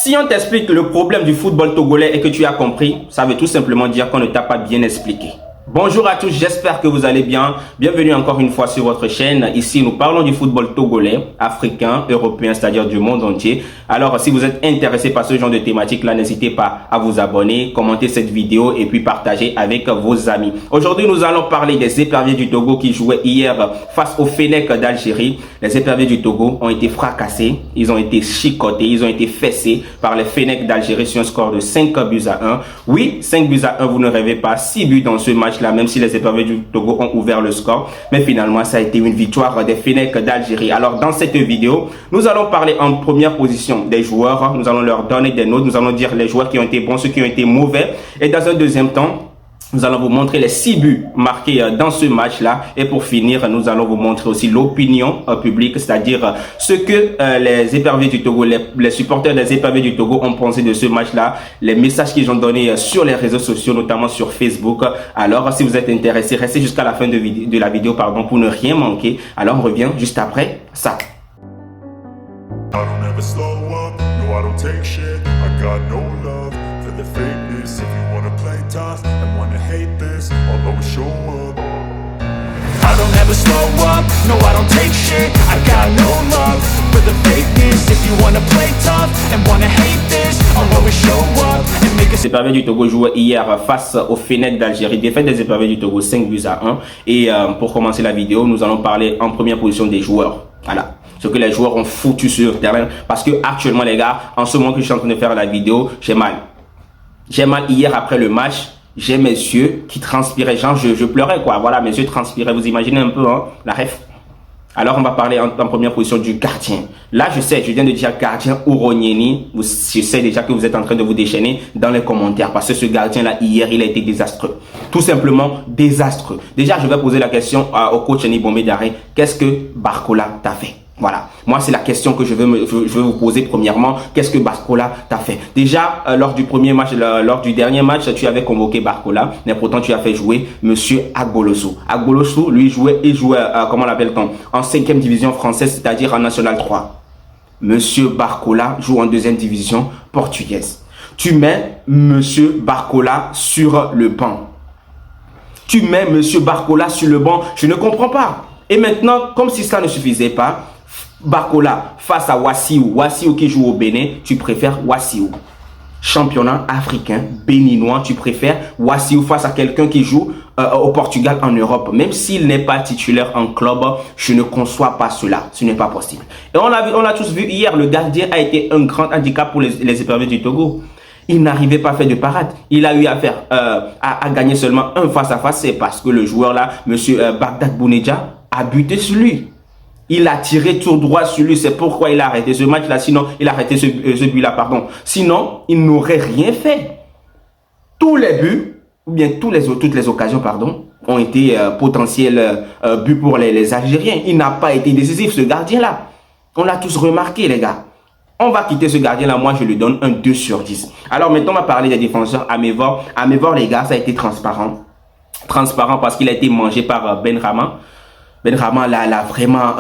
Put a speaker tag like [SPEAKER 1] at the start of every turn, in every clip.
[SPEAKER 1] Si on t'explique le problème du football togolais et que tu as compris, ça veut tout simplement dire qu'on ne t'a pas bien expliqué. Bonjour à tous, j'espère que vous allez bien. Bienvenue encore une fois sur votre chaîne. Ici, nous parlons du football togolais, africain, européen, c'est-à-dire du monde entier. Alors, si vous êtes intéressé par ce genre de thématique-là, n'hésitez pas à vous abonner, commenter cette vidéo et puis partager avec vos amis. Aujourd'hui, nous allons parler des éperviers du Togo qui jouaient hier face au Fennec d'Algérie. Les éperviers du Togo ont été fracassés, ils ont été chicotés, ils ont été fessés par les Fennec d'Algérie sur un score de 5 buts à 1. Oui, 5 buts à 1, vous ne rêvez pas, 6 buts dans ce match là, même si les éperviers du Togo ont ouvert le score, mais finalement ça a été une victoire des Fennec d'Algérie. Alors dans cette vidéo, nous allons parler en première position des joueurs, nous allons leur donner des notes, nous allons dire les joueurs qui ont été bons, ceux qui ont été mauvais, et dans un deuxième temps, nous allons vous montrer les 6 buts marqués dans ce match-là. Et pour finir, nous allons vous montrer aussi l'opinion publique, c'est-à-dire ce que les éperviers du Togo, les supporters des éperviers du Togo ont pensé de ce match-là, les messages qu'ils ont donnés sur les réseaux sociaux, notamment sur Facebook. Alors, si vous êtes intéressé, restez jusqu'à la fin de la vidéo pour ne rien manquer. Alors, on revient juste après ça. I don't ever slow up, no I don't take shit. I got no love for the fakeness. If you wanna play tough and wanna hate this, I'll always show up and make a... Les éperviers du Togo jouaient hier face au Fennec d'Algérie. Défaite des éperviers du Togo 5 buts à 1. Et pour commencer la vidéo, nous allons parler en première position des joueurs. Voilà. Ce que les joueurs ont foutu sur le terrain. Parce que actuellement les gars, en ce moment que je suis en train de faire la vidéo, j'ai mal. J'ai mal hier après le match. J'ai mes yeux qui transpiraient, genre je pleurais quoi, voilà, mes yeux transpiraient, vous imaginez un peu hein, la ref. Alors on va parler en première position du gardien. Là je viens de dire gardien Uronieni, je sais déjà que vous êtes en train de vous déchaîner dans les commentaires parce que ce gardien là hier il a été désastreux. Tout simplement désastreux. Déjà je vais poser la question au coach Nibomé Daré, qu'est-ce que Barcola t'a fait? Voilà, moi c'est la question que je veux vous poser premièrement. Qu'est-ce que Barcola t'a fait? Déjà, lors du dernier match, tu avais convoqué Barcola, mais pourtant tu as fait jouer Monsieur Agboloso. Agboloso, lui, il jouait comment l'appelle-t-on? En 5e division française, c'est-à-dire en National 3. Monsieur Barcola joue en 2e division portugaise. Tu mets Monsieur Barcola sur le banc. Tu mets Monsieur Barcola sur le banc, je ne comprends pas. Et maintenant, comme si ça ne suffisait pas, Barcola face à Wassiou. Wassiou qui joue au Bénin, tu préfères Wassiou. Championnat africain, béninois, tu préfères Wassiou face à quelqu'un qui joue au Portugal en Europe. Même s'il n'est pas titulaire en club, je ne conçois pas cela. Ce n'est pas possible. Et on a tous vu hier, le gardien a été un grand handicap pour les éperviers du Togo. Il n'arrivait pas à faire de parade. Il a eu à faire à gagner seulement un face-à-face. C'est parce que le joueur là, Monsieur Bagdad Bounedja, a buté sur lui. Il a tiré tout droit sur lui. C'est pourquoi il a arrêté ce match-là. Sinon, il a arrêté ce but-là, pardon. Sinon, il n'aurait rien fait. Tous les buts, ou bien toutes les occasions, pardon, ont été potentiels buts pour les Algériens. Il n'a pas été décisif, ce gardien-là. On l'a tous remarqué, les gars. On va quitter ce gardien-là. Moi, je lui donne un 2 sur 10. Alors, maintenant, on va parler des défenseurs. Amévor, les gars, ça a été transparent. Transparent parce qu'il a été mangé par Benrahma. Benrahma là, vraiment,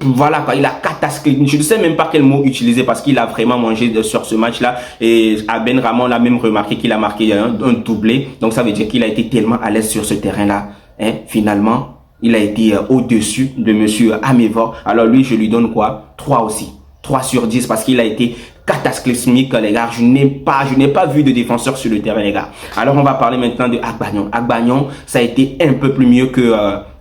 [SPEAKER 1] voilà quoi, il a catastrophe. Je ne sais même pas quel mot utiliser parce qu'il a vraiment mangé sur ce match-là. Et à Benrahma, on a même remarqué qu'il a marqué un doublé. Donc ça veut dire qu'il a été tellement à l'aise sur ce terrain-là. Hein, finalement, il a été au-dessus de Monsieur Amévor. Alors lui, je lui donne quoi? 3 aussi. 3 sur 10 parce qu'il a été cataclysmique, les gars. Je n'ai pas vu de défenseur sur le terrain, les gars. Alors, on va parler maintenant de Agbagnon. Agbagnon, ça a été un peu plus mieux que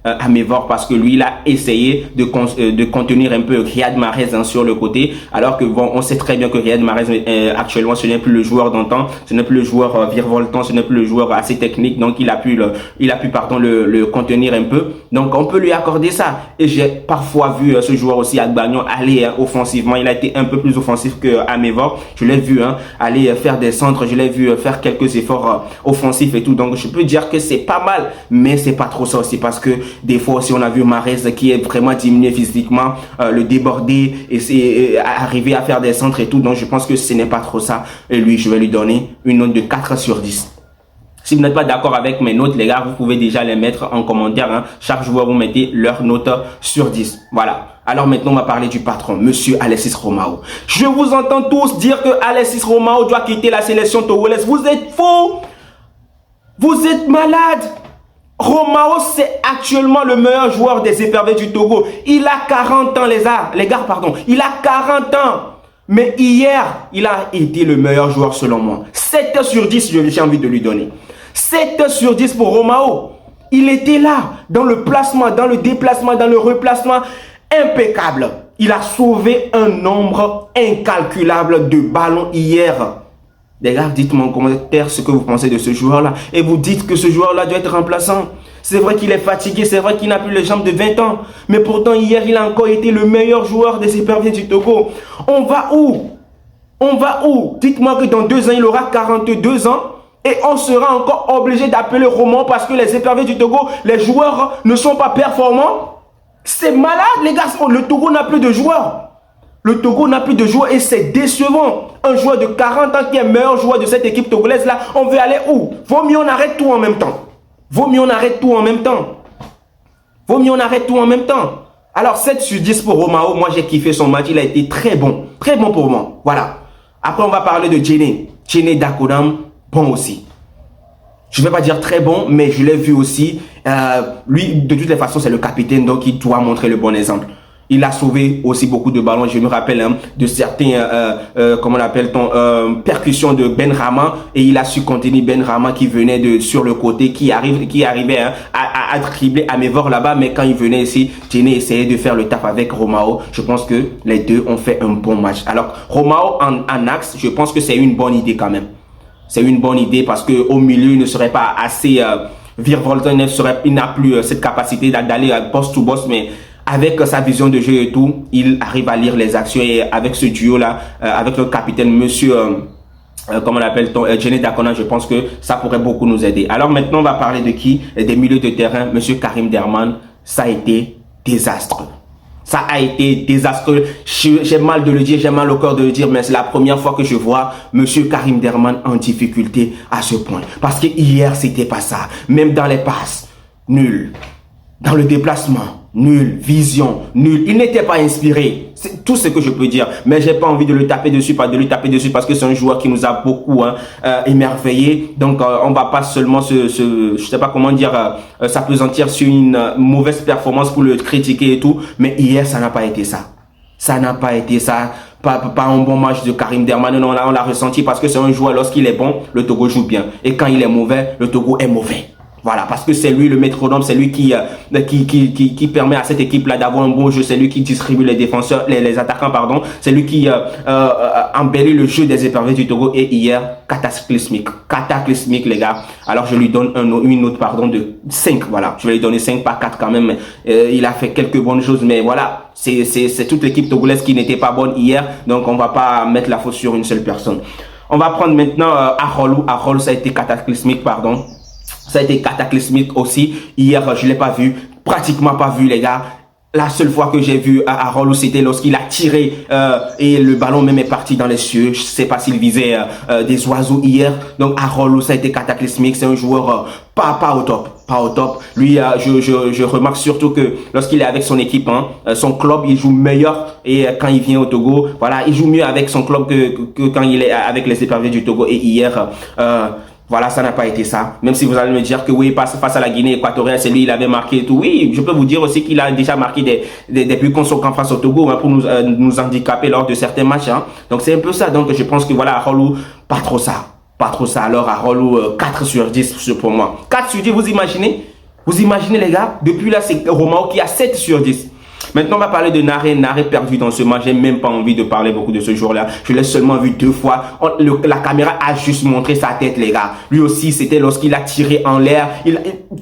[SPEAKER 1] Amévor parce que lui, il a essayé de contenir un peu Riyad Mahrez sur le côté. Alors que bon, on sait très bien que Riyad Mahrez actuellement, ce n'est plus le joueur d'antan, ce n'est plus le joueur virevoltant, ce n'est plus le joueur assez technique. Donc, il a pu le contenir un peu. Donc, on peut lui accorder ça. Et j'ai parfois vu ce joueur aussi, Agbagnon, aller offensivement. Il a été un peu plus offensif que Amévor. Je l'ai vu aller faire des centres. Je l'ai vu faire quelques efforts offensifs et tout. Donc, je peux dire que c'est pas mal. Mais c'est pas trop ça aussi parce que des fois aussi, on a vu Mahrez qui est vraiment diminué physiquement, le déborder et c'est arriver à faire des centres et tout. Donc, je pense que ce n'est pas trop ça. Et lui, je vais lui donner une note de 4 sur 10. Si vous n'êtes pas d'accord avec mes notes, les gars, vous pouvez déjà les mettre en commentaire. Chaque joueur, vous mettez leur note sur 10. Voilà.
[SPEAKER 2] Alors maintenant, on va parler du patron, Monsieur Alexis Romao. Je vous entends tous dire que Alexis Romao doit quitter la sélection togolaise. Vous êtes faux. Vous êtes malade. Romao, c'est actuellement le meilleur joueur des éperviers du Togo. Il a 40 ans, les gars, pardon. Il a 40 ans. Mais hier, il a été le meilleur joueur selon moi. 7 sur 10, j'ai envie de lui donner. 7 sur 10 pour Romao. Il était là, dans le placement, dans le déplacement, dans le replacement. Impeccable. Il a sauvé un nombre incalculable de ballons hier. Les gars, dites-moi en commentaire ce que vous pensez de ce joueur-là. Et vous dites que ce joueur-là doit être remplaçant. C'est vrai qu'il est fatigué, c'est vrai qu'il n'a plus les jambes de 20 ans. Mais pourtant, hier, il a encore été le meilleur joueur des éperviers du Togo. On va où? On va où? Dites-moi que dans 2 ans, il aura 42 ans. Et on sera encore obligé d'appeler Romao parce que les éperviers du Togo, les joueurs ne sont pas performants. C'est malade, les gars. Le Togo n'a plus de joueurs. Le Togo n'a plus de joueurs et c'est décevant. Un joueur de 40 ans qui est meilleur joueur de cette équipe togolaise là, on veut aller où? Vaut mieux on arrête tout en même temps. Vaut mieux on arrête tout en même temps. Vaut mieux on arrête tout en même temps. Alors 7 sur 10 pour Romao, moi j'ai kiffé son match, il a été très bon pour moi. Voilà. Après on va parler de Djene Dakonam, bon aussi. Je ne vais pas dire très bon, mais je l'ai vu aussi. Lui, de toutes les façons, c'est le capitaine, donc il doit montrer le bon exemple. Il a sauvé aussi beaucoup de ballons. Je me rappelle de certains, comment on appelle-t-on, percussions de Ben Rama. Et il a su contenir Ben Rama qui venait sur le côté, qui arrivait à dribbler à Mévor là-bas. Mais quand il venait ici, Djene essayait de faire le taf avec Romao. Je pense que les deux ont fait un bon match. Alors, Romao en axe, je pense que c'est une bonne idée quand même. C'est une bonne idée parce qu'au milieu, il ne serait pas assez virevoltant, il n'a plus cette capacité d'aller poste to poste, mais avec sa vision de jeu et tout, il arrive à lire les actions et avec ce duo-là, avec le capitaine, monsieur, comment on appelle-t-on, Djene Dakonam, je pense que ça pourrait beaucoup nous aider. Alors maintenant, on va parler de qui? Des milieux de terrain, monsieur Karim Derman. Ça a été désastreux. Ça a été désastreux. J'ai mal de le dire, j'ai mal au cœur de le dire, mais c'est la première fois que je vois monsieur Karim Derman en difficulté à ce point. Parce que hier, c'était pas ça. Même dans les passes, nul. Dans le déplacement, nul. Vision, nul. Il n'était pas inspiré. C'est tout ce que je peux dire. Mais j'ai pas envie de le taper dessus, parce que c'est un joueur qui nous a beaucoup émerveillé. Donc, on va pas seulement je sais pas comment dire, s'appesantir sur une mauvaise performance pour le critiquer et tout. Mais hier, ça n'a pas été ça. Ça n'a pas été ça. Pas un bon match de Karim Derman. Non, on l'a ressenti parce que c'est un joueur, lorsqu'il est bon, le Togo joue bien. Et quand il est mauvais, le Togo est mauvais. Voilà, parce que c'est lui le métronome, c'est lui qui permet à cette équipe-là d'avoir un bon jeu, c'est lui qui distribue les défenseurs, les attaquants, pardon, c'est lui qui embellit le jeu des éperviers du Togo. Et hier, cataclysmique les gars. Alors je lui donne une note pardon de 5, voilà, je vais lui donner 5 pas 4 quand même. Il a fait quelques bonnes choses, mais voilà, c'est toute l'équipe togolaise qui n'était pas bonne hier, donc on va pas mettre la faute sur une seule personne. On va prendre maintenant Arolou, ça a été cataclysmique, pardon. Ça a été cataclysmique aussi. Hier, je l'ai pas vu. Pratiquement pas vu, les gars. La seule fois que j'ai vu Arolou, c'était lorsqu'il a tiré et le ballon même est parti dans les cieux. Je sais pas s'il visait des oiseaux hier. Donc Arolou, ça a été cataclysmique. C'est un joueur pas au top. Pas au top. Lui, je remarque surtout que lorsqu'il est avec son équipe, son club, il joue meilleur. Et quand il vient au Togo, voilà, il joue mieux avec son club que quand il est avec les éperviers du Togo. Et hier, voilà, ça n'a pas été ça. Même si vous allez me dire que oui, face à la Guinée équatoriale, c'est lui, il avait marqué et tout. Oui, je peux vous dire aussi qu'il a déjà marqué des buts conséquents face au Togo pour nous handicaper lors de certains matchs. Donc c'est un peu ça. Donc je pense que voilà, Arolou, pas trop ça. Alors Arolou, 4 sur 10 pour moi. 4 sur 10, vous imaginez? Vous imaginez les gars? Depuis là, c'est Romao qui a 7 sur 10. Maintenant, on va parler de Naré. Naré perdu dans ce match. J'ai même pas envie de parler beaucoup de ce jour-là. Je l'ai seulement vu 2 fois. La caméra a juste montré sa tête, les gars. Lui aussi, c'était lorsqu'il a tiré en l'air.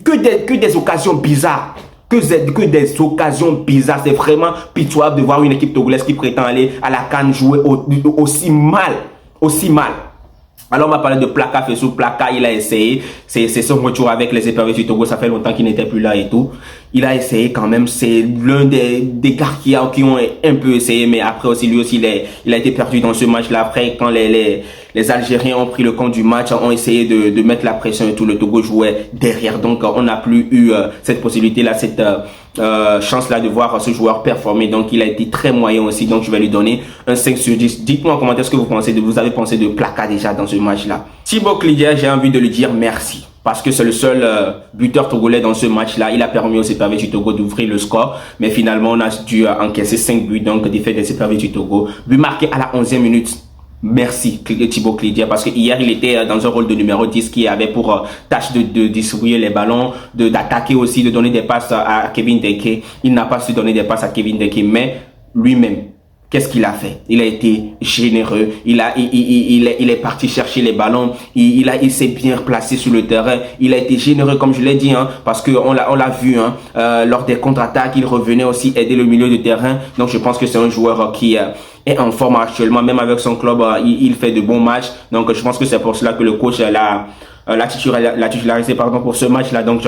[SPEAKER 2] Que des occasions bizarres. Que des occasions bizarres. C'est vraiment pitoyable de voir une équipe togolaise qui prétend aller à la CAN jouer aussi mal. Alors on va parler de Plaka Fessou. Plaka, il a essayé. C'est son retour avec les éperviers du Togo. Ça fait longtemps qu'il n'était plus là et tout. il a essayé quand même. C'est l'un des gars qui ont un peu essayé, mais après aussi, lui aussi, il a été perdu dans ce match-là. Après, quand les Algériens ont pris le compte du match, ont essayé de mettre la pression et tout, le Togo jouait derrière. Donc, on n'a plus eu cette possibilité-là, cette chance-là de voir ce joueur performer. Donc, il a été très moyen aussi. Donc, je vais lui donner un 5 sur 10. Dites-moi en commentaire ce que vous avez pensé de Plaka déjà dans ce match-là. Thibaut Clydier, j'ai envie de lui dire merci. Parce que c'est le seul buteur togolais dans ce match-là. Il a permis aux Éperviers du Togo d'ouvrir le score. Mais finalement, on a dû encaisser 5 buts. Donc, défaite des Éperviers du Togo. But marqué à la 11e minute. Merci Thibaut Clydier, parce que hier il était dans un rôle de numéro 10 qui avait pour tâche de distribuer les ballons, d'attaquer aussi, de donner des passes à Kevin Denke. Il n'a pas su donner des passes à Kevin Denke, mais lui-même, qu'est-ce qu'il a fait? Il a été généreux. Il est parti chercher les ballons. Il s'est bien placé sur le terrain. Il a été généreux, comme je l'ai dit, hein, parce que on l'a vu, hein, lors des contre-attaques, il revenait aussi aider le milieu de terrain. Donc, je pense que c'est un joueur qui est en forme actuellement, même avec son club, il fait de bons matchs. Donc, je pense que c'est pour cela que le coach l'a titularisé, pour ce match-là. Donc,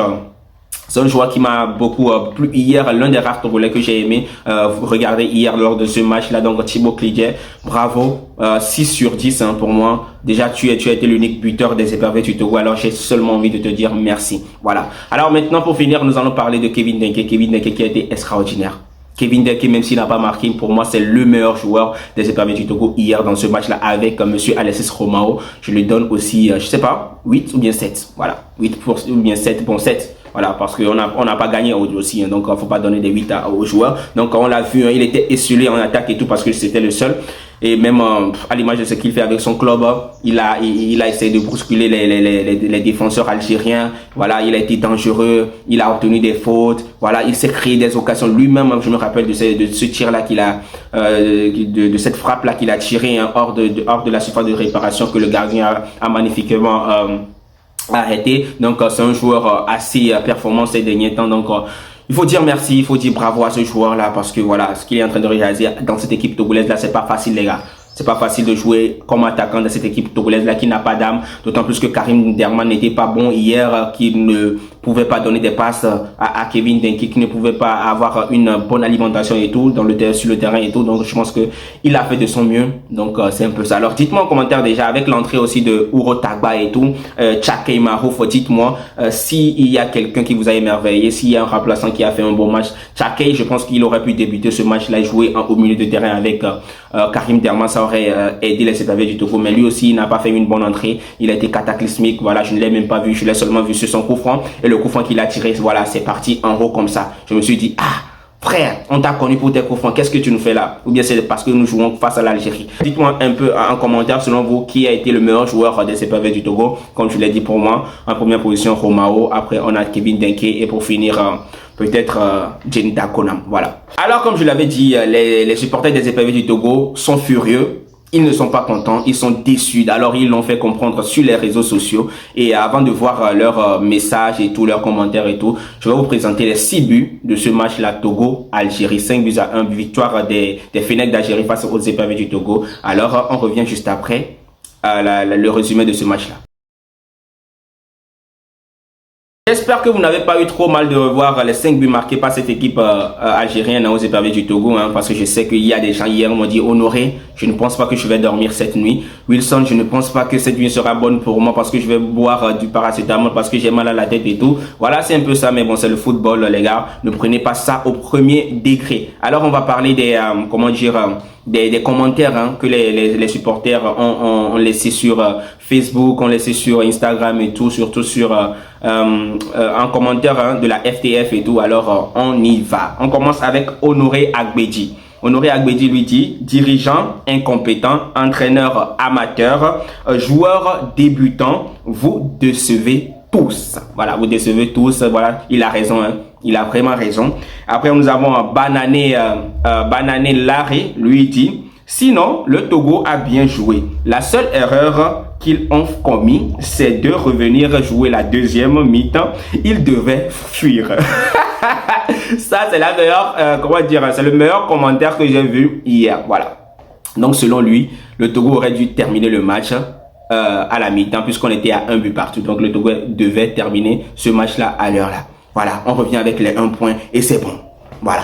[SPEAKER 2] c'est un joueur qui m'a beaucoup plu hier, l'un des rares Togolais que j'ai aimé regarder hier lors de ce match-là. Donc Thibaut Clydier, bravo, 6 sur 10 hein, pour moi. Déjà, tu as été l'unique buteur des Éperviers du Togo, alors j'ai seulement envie de te dire merci. Voilà. Alors maintenant, pour finir, nous allons parler de Kevin Denke. Kevin Denke qui a été extraordinaire. Kevin Denke, même s'il n'a pas marqué, pour moi, c'est le meilleur joueur des Éperviers du Togo hier dans ce match-là avec monsieur Alexis Romao. Je lui donne aussi, je sais pas, 8 ou bien 7. Voilà. 8 ou bien 7. Bon, 7. Voilà, parce qu'on n'a pas gagné aussi, hein, donc faut pas donner des 8 aux joueurs. Donc on l'a vu, hein, il était esselé en attaque et tout parce que c'était le seul. Et même à l'image de ce qu'il fait avec son club, il a essayé de bousculer les défenseurs algériens. Voilà, il a été dangereux, il a obtenu des fautes. Voilà, il s'est créé des occasions lui-même. Je me rappelle de ce tir-là qu'il a, de cette frappe-là qu'il a tiré hein, hors de la surface de réparation que le gardien a magnifiquement arrêté. Donc c'est un joueur assez performant ces derniers temps. Donc il faut dire merci, il faut dire bravo à ce joueur là parce que voilà, ce qu'il est en train de réaliser dans cette équipe togolaise là, c'est pas facile les gars. C'est pas facile de jouer comme attaquant dans cette équipe togolaise là qui n'a pas d'âme, d'autant plus que Karim Derman n'était pas bon hier, qu'il ne pouvait pas donner des passes à Kevin Denke, qui ne pouvait pas avoir une bonne alimentation et tout sur le terrain et tout. Donc je pense que il a fait de son mieux. Donc c'est un peu ça. Alors dites-moi en commentaire déjà avec l'entrée aussi de Ouro Tagba et tout, Tchakei Marouf, dites-moi s'il y a quelqu'un qui vous a émerveillé, s'il y a un remplaçant qui a fait un bon match. Tchakei, je pense qu'il aurait pu débuter ce match-là et jouer au milieu de terrain avec Karim Derman. Ça aurait aidé les Éperviers du Togo, mais lui aussi il n'a pas fait une bonne entrée. Il a été cataclysmique. Voilà, je ne l'ai même pas vu, je l'ai seulement vu sur son coup franc et le coup franc qu'il a tiré, voilà, c'est parti en haut comme ça. Je me suis dit, ah frère, on t'a connu pour tes coups francs, qu'est-ce que tu nous fais là? Ou bien c'est parce que nous jouons face à l'Algérie? Dites-moi un peu en commentaire selon vous qui a été le meilleur joueur des Éperviers du Togo. Comme je l'ai dit, pour moi, en première position Romao, après on a Kevin Denke et pour finir peut-être Djenda Konam. Voilà. Alors comme je l'avais dit, les supporters des Éperviers du Togo sont furieux. Ils ne sont pas contents, ils sont déçus. Alors ils l'ont fait comprendre sur les réseaux sociaux. Et avant de voir leurs messages et tous leurs commentaires et tout, je vais vous présenter les 6 buts de ce match-là Togo-Algérie. 5 buts à 1, victoire des Fennecs d'Algérie face aux Éperviers du Togo. Alors on revient juste après le résumé de ce match-là. J'espère que vous n'avez pas eu trop mal de revoir les 5 buts marqués par cette équipe algérienne aux Éperviers du Togo, hein, parce que je sais qu'il y a des gens hier m'ont dit Honoré, je ne pense pas que je vais dormir cette nuit. Wilson, je ne pense pas que cette nuit sera bonne pour moi parce que je vais boire du paracétamol parce que j'ai mal à la tête et tout. Voilà, c'est un peu ça, mais bon, c'est le football les gars. Ne prenez pas ça au premier degré. Alors on va parler des des commentaires hein, que les supporters ont laissé sur Facebook, ont laissé sur Instagram et tout, surtout sur un commentaire hein, de la FTF et tout. Alors on y va. On commence avec Honoré Agbedi. Honoré Agbedi lui dit, dirigeant incompétent, entraîneur amateur, joueur débutant, vous décevez tous. Voilà, vous décevez tous. Voilà, il a raison. Hein. Il a vraiment raison. Après, nous avons Banané Larry, lui dit, sinon, le Togo a bien joué. La seule erreur qu'ils ont commis, c'est de revenir jouer la deuxième mi-temps. Ils devaient fuir. Ça, c'est la meilleure, c'est le meilleur commentaire que j'ai vu hier. Voilà. Donc, selon lui, le Togo aurait dû terminer le match à la mi-temps puisqu'on était à 1 but partout. Donc, le Togo devait terminer ce match-là à l'heure là. Voilà, on revient avec les 1 point et c'est bon. Voilà.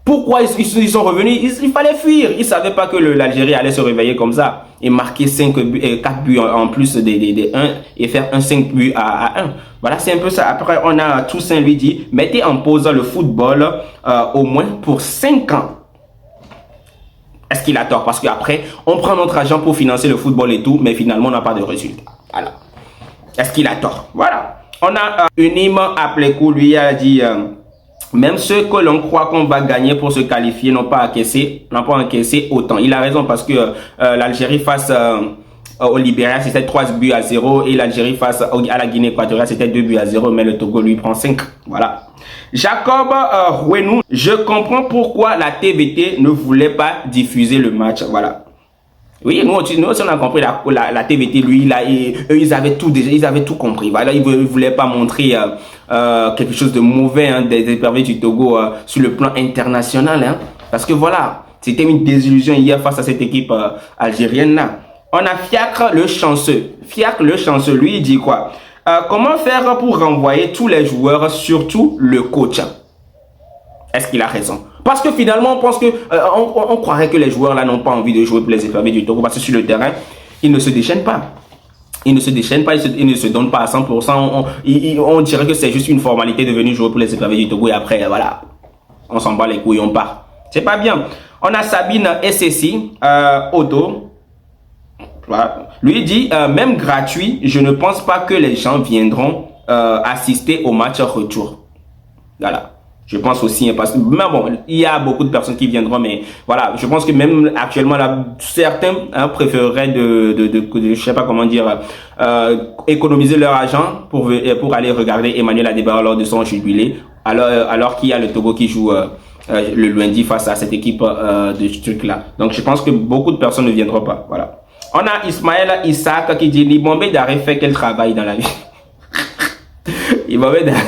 [SPEAKER 2] Pourquoi ils sont revenus? Il fallait fuir. Ils ne savaient pas que l'Algérie allait se réveiller comme ça et marquer 4 buts en plus des 1 et faire un 5 buts à 1. Voilà, c'est un peu ça. Après, on a Toussaint lui dit, mettez en pause le football au moins pour 5 ans. Est-ce qu'il a tort? Parce qu'après, on prend notre argent pour financer le football et tout, mais finalement, on n'a pas de résultat. Voilà. Est-ce qu'il a tort? Voilà. On a Unim Aplekou, lui a dit... même ceux que l'on croit qu'on va gagner pour se qualifier n'ont pas encaissé autant. Il a raison parce que l'Algérie face au Libéria, c'était 3 buts à 0 et l'Algérie face à la Guinée équatoriale, c'était 2 buts à 0, mais le Togo lui prend 5. Voilà. Jacob Rouenou, je comprends pourquoi la TVT ne voulait pas diffuser le match. Voilà. Oui, nous aussi on a compris la TVT, lui, eux, ils avaient tout compris. Voilà, ils ne voulaient pas montrer quelque chose de mauvais hein, des éperviers du Togo sur le plan international. Hein, parce que voilà, c'était une désillusion hier face à cette équipe algérienne-là. On a Fiacre le chanceux. Fiacre le chanceux, lui, il dit quoi? Comment faire pour renvoyer tous les joueurs, surtout le coach? Est-ce qu'il a raison? Parce que finalement, on pense que on croirait que les joueurs là n'ont pas envie de jouer pour les éperviers du Togo parce que sur le terrain, ils ne se déchaînent pas. Ils ne se déchaînent pas, ils ne se donnent pas à 100%. On dirait que c'est juste une formalité de venir jouer pour les éperviers du Togo et après, voilà, on s'en bat les couilles, on part. C'est pas bien. On a Sabine SSI, Auto. Voilà. Lui dit, même gratuit, je ne pense pas que les gens viendront assister au match retour. Voilà. Je pense aussi, hein, parce que, mais bon, il y a beaucoup de personnes qui viendront, mais voilà, je pense que même actuellement, là, certains hein, préféreraient je sais pas comment dire, économiser leur argent pour aller regarder Emmanuel Adebayor lors de son jubilé, alors qu'il y a le Togo qui joue le lundi face à cette équipe de ce truc-là. Donc, je pense que beaucoup de personnes ne viendront pas. Voilà. On a Ismaël Isaac qui dit, Libombe Daré fait quel travail dans la vie?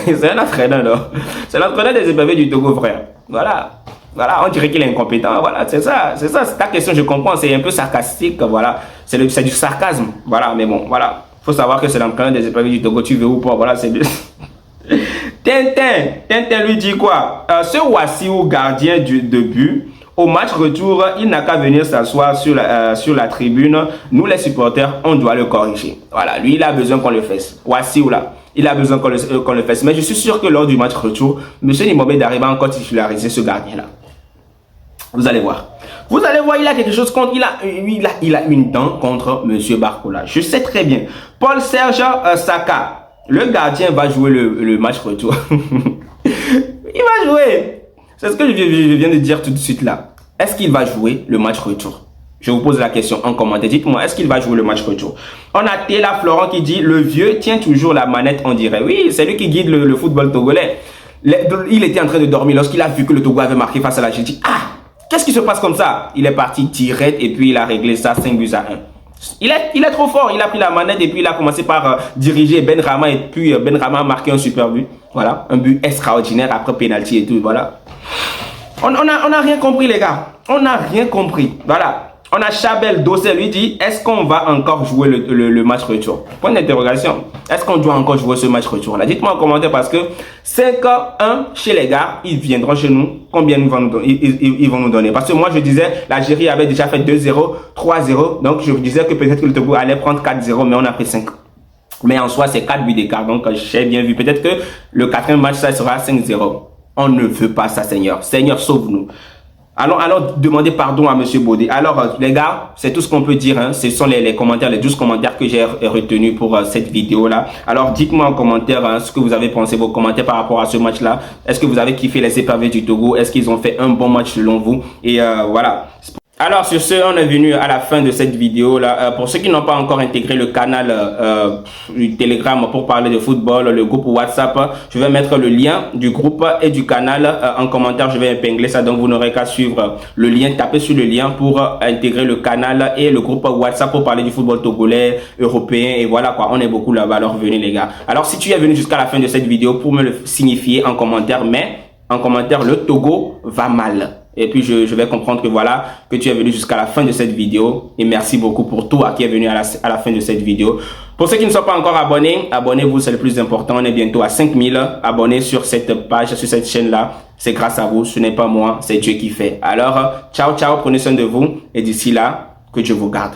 [SPEAKER 2] C'est un entraîneur, non? C'est l'entraîneur des éperviers du Togo, frère. Voilà. Voilà, on dirait qu'il est incompétent. Voilà, c'est ça. C'est ça, c'est ta question, je comprends. C'est un peu sarcastique, voilà. C'est du sarcasme. Voilà, mais bon, voilà. Faut savoir que c'est l'entraîneur des éperviers du Togo, tu veux ou pas, voilà, c'est... Tintin lui dit quoi? Ce Wassiou, gardien de but, au match retour, il n'a qu'à venir s'asseoir sur la tribune. Nous, les supporters, on doit le corriger. Voilà, lui, il a besoin qu'on le fasse. Wassiou, là. Il a besoin qu'on le fasse. Mais je suis sûr que lors du match retour, M. Libombe Daré va encore titulariser ce gardien-là. Vous allez voir. Vous allez voir, il a quelque chose contre... Il a une dent contre M. Barcola. Je sais très bien. Paul-Serge Saka, le gardien va jouer le match retour. Il va jouer. C'est ce que je viens de dire tout de suite là. Est-ce qu'il va jouer le match retour? Je vous pose la question en commentaire. Dites-moi, est-ce qu'il va jouer le match retour? On a Téla Florent qui dit, le vieux tient toujours la manette, on dirait. Oui, c'est lui qui guide le football togolais. Il était en train de dormir lorsqu'il a vu que le Togo avait marqué face à l'Algérie. Ah, qu'est-ce qui se passe comme ça? Il est parti direct et puis il a réglé ça 5 buts à 1. Il est trop fort. Il a pris la manette et puis il a commencé par diriger Ben Rama et puis Ben Rama a marqué un super but. Voilà, un but extraordinaire après penalty et tout. Voilà. On a rien compris les gars. On n'a rien compris. Voilà. On a Chabel Dossé lui dit, est-ce qu'on va encore jouer le match retour? Point d'interrogation. Est-ce qu'on doit encore jouer ce match retour là? Dites-moi en commentaire parce que 5-1 chez les gars, ils viendront chez nous. Combien ils vont nous donner? Parce que moi je disais, l'Algérie avait déjà fait 2-0, 3-0. Donc je disais que peut-être que le Togo allait prendre 4-0, mais on a pris 5. Mais en soi, c'est 4 buts d'écart. Donc j'ai bien vu. Peut-être que le 4e match, ça sera 5-0. On ne veut pas ça, Seigneur. Seigneur, sauve-nous. Alors, demandez pardon à Monsieur Baudet. Alors, les gars, c'est tout ce qu'on peut dire. Hein. Ce sont les commentaires, les 12 commentaires que j'ai retenus pour cette vidéo-là. Alors, dites-moi en commentaire hein, ce que vous avez pensé, vos commentaires par rapport à ce match-là. Est-ce que vous avez kiffé les éperviers du Togo? Est-ce qu'ils ont fait un bon match selon vous? Et voilà. Alors sur ce, on est venu à la fin de cette vidéo là. Pour ceux qui n'ont pas encore intégré le canal du Telegram pour parler de football, le groupe WhatsApp, je vais mettre le lien du groupe et du canal en commentaire. Je vais épingler ça, donc vous n'aurez qu'à suivre le lien, taper sur le lien pour intégrer le canal et le groupe WhatsApp pour parler du football togolais, européen et voilà quoi. On est beaucoup là-bas, alors venez les gars. Alors si tu es venu jusqu'à la fin de cette vidéo pour me le signifier en commentaire, mais en commentaire le Togo va mal. Et puis je vais comprendre que voilà, que tu es venu jusqu'à la fin de cette vidéo. Et merci beaucoup pour toi qui est venu à la fin de cette vidéo. Pour ceux qui ne sont pas encore abonnés, abonnez-vous, c'est le plus important. On est bientôt à 5000 abonnés sur cette page, sur cette chaîne-là. C'est grâce à vous, ce n'est pas moi, c'est Dieu qui fait. Alors, ciao, ciao, prenez soin de vous. Et d'ici là, que Dieu vous garde.